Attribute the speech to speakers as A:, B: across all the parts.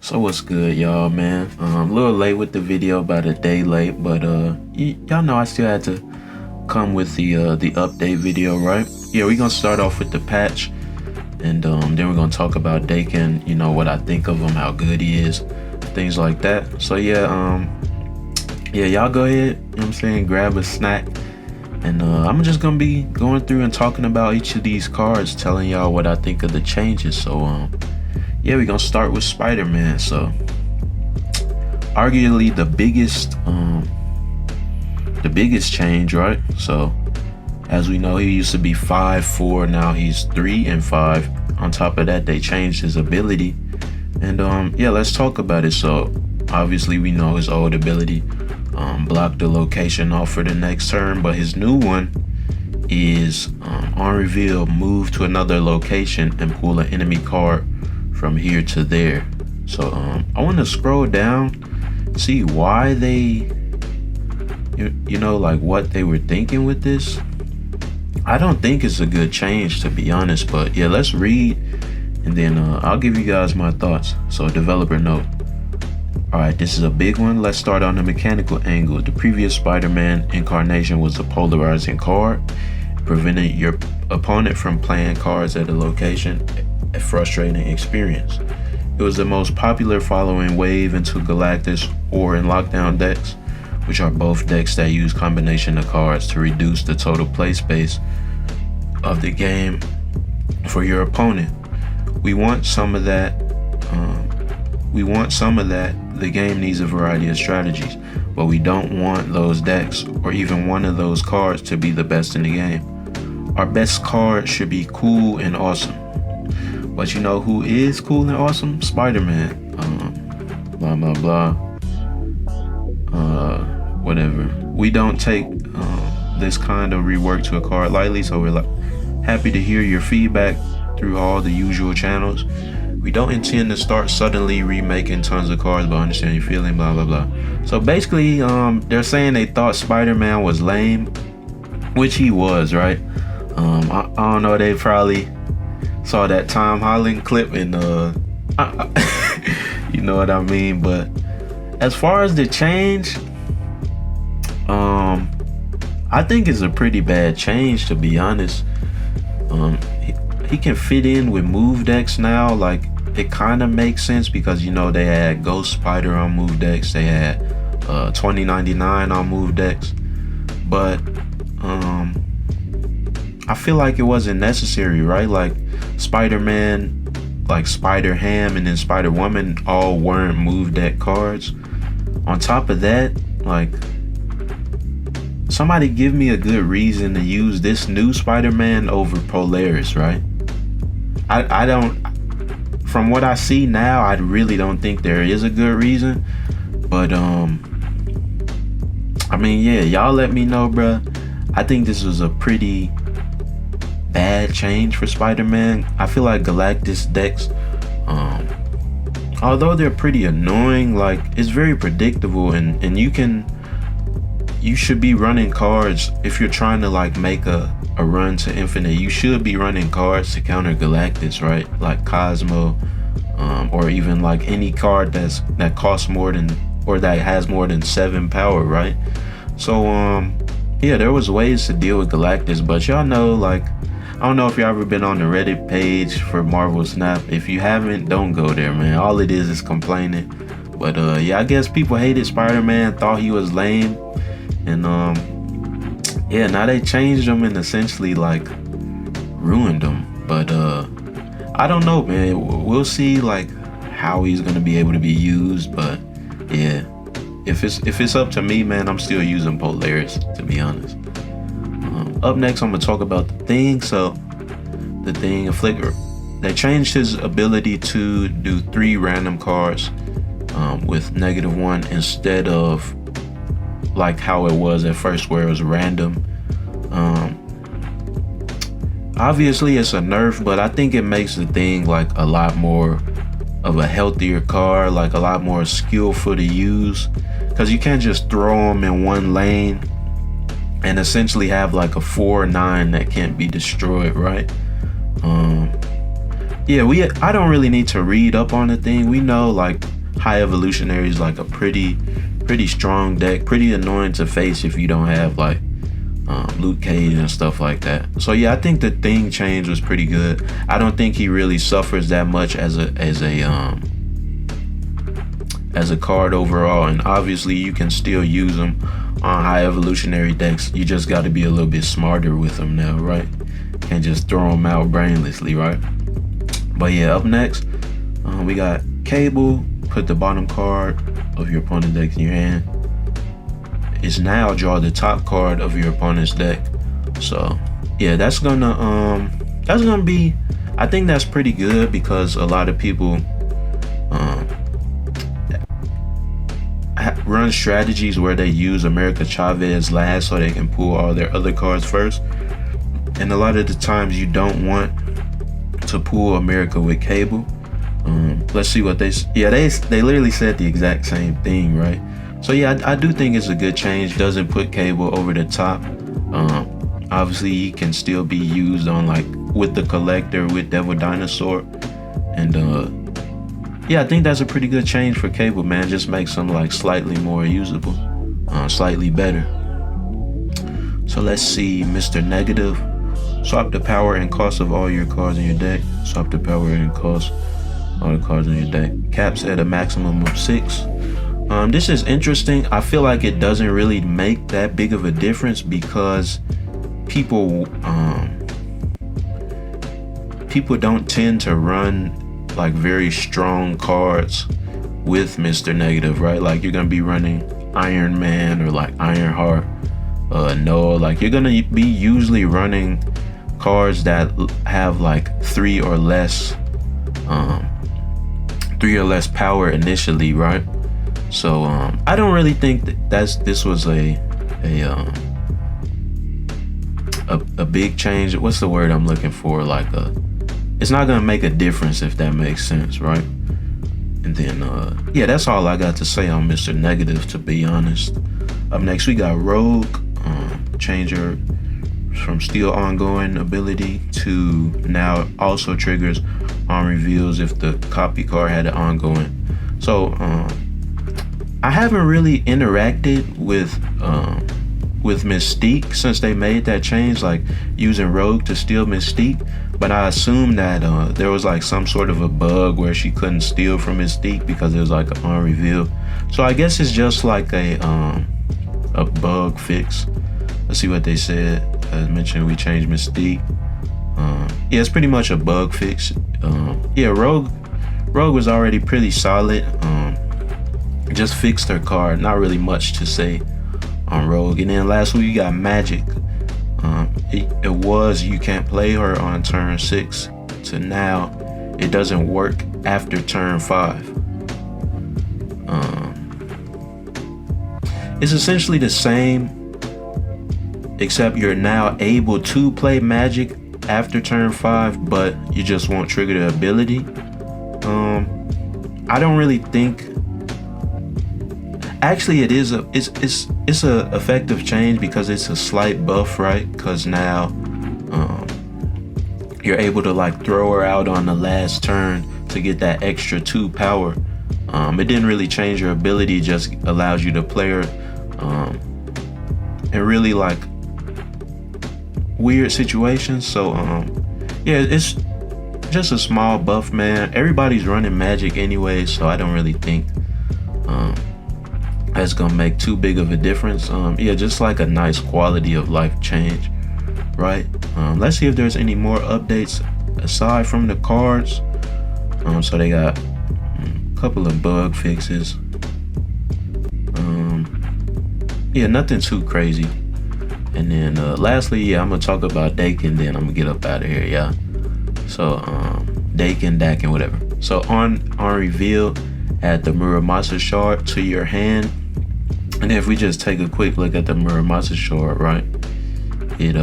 A: So what's good, y'all, man? A little late with the video, about a day late, but y'all know I still had to come with the update video, right? Yeah, we're gonna start off with the patch, and then we're gonna talk about Dakin. You know what I think of him, how good he is, things like that. So yeah, y'all go ahead. You know what I'm saying? Grab a snack, and I'm just gonna be going through and talking about each of these cards, telling y'all what I think of the changes. So yeah, we're gonna start with Spider-Man. So arguably the biggest change, right? So as we know, he used to be 5'4", now he's 3 and 5. On top of that, they changed his ability, and yeah, let's talk about it. So obviously we know his old ability, block the location off for the next turn, but his new one is on reveal, move to another location and pull an enemy card from here to there. So I want to scroll down, see why they, you know, like what they were thinking with this. I don't think it's a good change, to be honest, but yeah, let's read, and then I'll give you guys my thoughts. So developer note. Alright, this is a big one. Let's start on the mechanical angle. The previous Spider-Man incarnation was a polarizing card, preventing your opponent from playing cards at a location, a frustrating experience. It was the most popular following wave into Galactus or in Lockdown decks, which are both decks that use combination of cards to reduce the total play space of the game for your opponent. We want some of that. The game needs a variety of strategies, but we don't want those decks or even one of those cards to be the best in the game. Our best card should be cool and awesome. But you know who is cool and awesome? Spider-Man. Blah blah blah. Whatever. We don't take this kind of rework to a card lightly, so we're happy to hear your feedback through all the usual channels. We don't intend to start suddenly remaking tons of cards, but understand your feeling, blah blah blah. So basically, they're saying they thought Spider-Man was lame, which he was, right? I don't know, they probably saw that Tom Holland clip and you know what I mean. But as far as the change, I think it's a pretty bad change, to be honest. He can fit in with move decks now. Like, it kind of makes sense because, you know, they had Ghost Spider on move decks, they had 2099 on move decks, but I feel like it wasn't necessary, right? Like Spider-Man, like Spider-Ham, and then Spider-Woman all weren't move deck cards. On top of that, like, somebody give me a good reason to use this new Spider-Man over Polaris, right? I don't, from what I see now, I really don't think there is a good reason. But I mean, yeah, y'all let me know, bruh. I think this was a pretty bad change for Spider-Man. I feel like Galactus decks, although they're pretty annoying, like, it's very predictable, and you should be running cards if you're trying to like make a run to infinite. You should be running cards to counter Galactus, right? Like Cosmo, or even like any card that costs more than, or that has more than 7 power, right? So yeah, there was ways to deal with Galactus, but y'all know, like, I don't know if y'all ever been on the Reddit page for Marvel Snap. If you haven't, don't go there, man. All it is complaining. But yeah, I guess people hated Spider-Man, thought he was lame, and yeah, now they changed him and essentially like ruined him. But I don't know, man. We'll see like how he's gonna be able to be used. But yeah, if it's up to me, man, I'm still using Polaris, to be honest. Up next, I'm gonna talk about the Thing. So the Thing, Afflictor, they changed his ability to do 3 random cards with -1 instead of like how it was at first, where it was random. Obviously it's a nerf, but I think it makes the Thing like a lot more of a healthier card, like a lot more skillful to use, because you can't just throw them in one lane and essentially have like a 4/9 that can't be destroyed, right? Yeah, I don't really need to read up on the Thing. We know like High Evolutionary is like a pretty strong deck, pretty annoying to face if you don't have like Luke Cage and stuff like that. So yeah, I think the thing change was pretty good. I don't think he really suffers that much as a card overall, and obviously you can still use them on High Evolutionary decks. You just got to be a little bit smarter with them now, right? Can't just throw them out brainlessly, right? But yeah, up next we got Cable. Put the bottom card of your opponent's deck in your hand. Is now draw the top card of your opponent's deck. So yeah, that's gonna be, I think that's pretty good, because a lot of people run strategies where they use America Chavez last so they can pull all their other cards first, and a lot of the times you don't want to pull America with Cable. Let's see what they literally said the exact same thing, right? So yeah, I do think it's a good change. Doesn't put Cable over the top. Obviously he can still be used on like with the Collector, with Devil Dinosaur, and yeah, I think that's a pretty good change for Cable, man. Just makes them like slightly more usable, slightly better. So let's see, Mr. Negative. Swap the power and cost of all your cards in your deck. Swap the power and cost all the cards in your deck. Caps at a maximum of 6. This is interesting. I feel like it doesn't really make that big of a difference, because people don't tend to run like very strong cards with Mr. Negative, right? Like you're gonna be running Iron Man or like Ironheart, Noah. Like you're gonna be usually running cards that have like 3 or less power initially, right? So I don't really think that this was a big change. What's the word I'm looking for? Like it's not gonna make a difference, if that makes sense, right? And then yeah, that's all I got to say on Mr. Negative, to be honest. Up next we got Rogue. Change her from Steel Ongoing ability to now also triggers on reveals if the copy card had an ongoing. So I haven't really interacted with Mystique since they made that change, like using Rogue to steal Mystique. But I assume that there was like some sort of a bug where she couldn't steal from Mystique because it was like an on reveal. So I guess it's just like a bug fix. Let's see what they said. As mentioned, we changed Mystique. Yeah, it's pretty much a bug fix. Yeah, Rogue was already pretty solid. Just fixed her card. Not really much to say on Rogue. And then last week we got Magic. It was you can't play her on turn 6 to now it doesn't work after turn 5. It's essentially the same, except you're now able to play Magic after turn 5, but you just won't trigger the ability. I don't really think. Actually, it's a effective change because it's a slight buff, right? Because now you're able to like throw her out on the last turn to get that extra 2 power. It didn't really change your ability; it just allows you to play her in really like weird situations. So yeah, it's just a small buff, man. Everybody's running Magic anyway, so I don't really think that's gonna make too big of a difference. Yeah, just like a nice quality of life change, right? Let's see if there's any more updates aside from the cards. So they got a couple of bug fixes. Yeah, nothing too crazy. And then lastly, yeah, I'm gonna talk about Dakin, then I'm gonna get up out of here, yeah. So Dakin, whatever. So on reveal, add the Muramasa shard to your hand. And if we just take a quick look at the Muramasa shard, right? It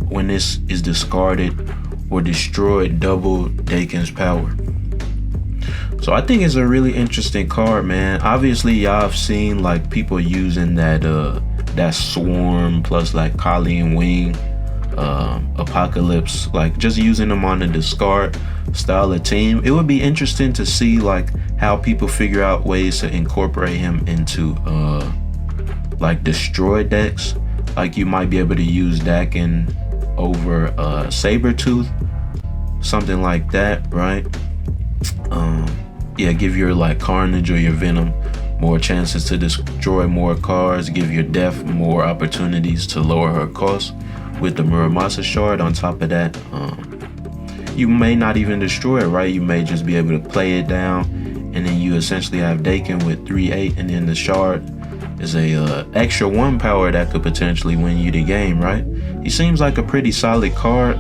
A: when this is discarded or destroyed, double Dakin's power. So I think it's a really interesting card, man. Obviously, y'all have seen like people using that that Swarm plus like Kali and Wing Apocalypse, like just using him on the discard style of team. It would be interesting to see like how people figure out ways to incorporate him into like destroy decks. Like you might be able to use Dakin over Sabretooth, something like that, right? Yeah, give your like Carnage or your Venom more chances to destroy more cards, give your Death more opportunities to lower her cost with the Muramasa shard. On top of that, you may not even destroy it, right? You may just be able to play it down, and then you essentially have Dakin with 3/8, and then the shard is a extra 1 power that could potentially win you the game, right? He seems like a pretty solid card.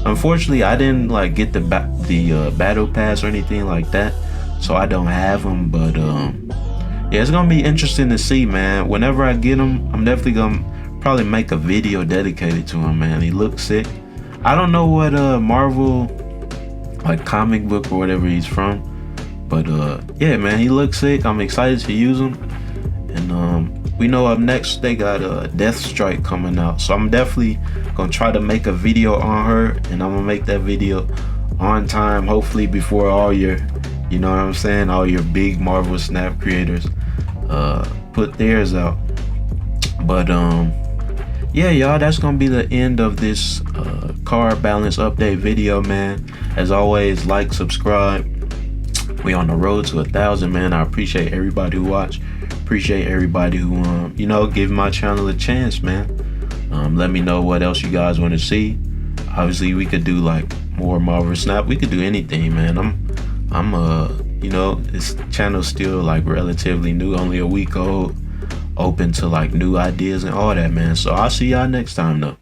A: Unfortunately, I didn't like get the battle pass or anything like that, so I don't have him. But yeah, it's gonna be interesting to see, man. Whenever I get him, I'm definitely gonna probably make a video dedicated to him, man. He looks sick. I don't know what Marvel like comic book or whatever he's from, but yeah, man, he looks sick. I'm excited to use him. And we know up next they got Deathstrike coming out, so I'm definitely gonna try to make a video on her, and I'm gonna make that video on time, hopefully before all your, you know what I'm saying, all your big Marvel Snap creators put theirs out. But yeah, y'all, that's gonna be the end of this card balance update video, man. As always, like, subscribe. We on the road to 1,000, man. I appreciate everybody who watched. Appreciate everybody who you know, give my channel a chance, man. Let me know what else you guys want to see. Obviously, we could do like more Marvel Snap. We could do anything, man. I'm you know, this channel's still like relatively new, only a week old, open to like new ideas and all that, man. So I'll see y'all next time though.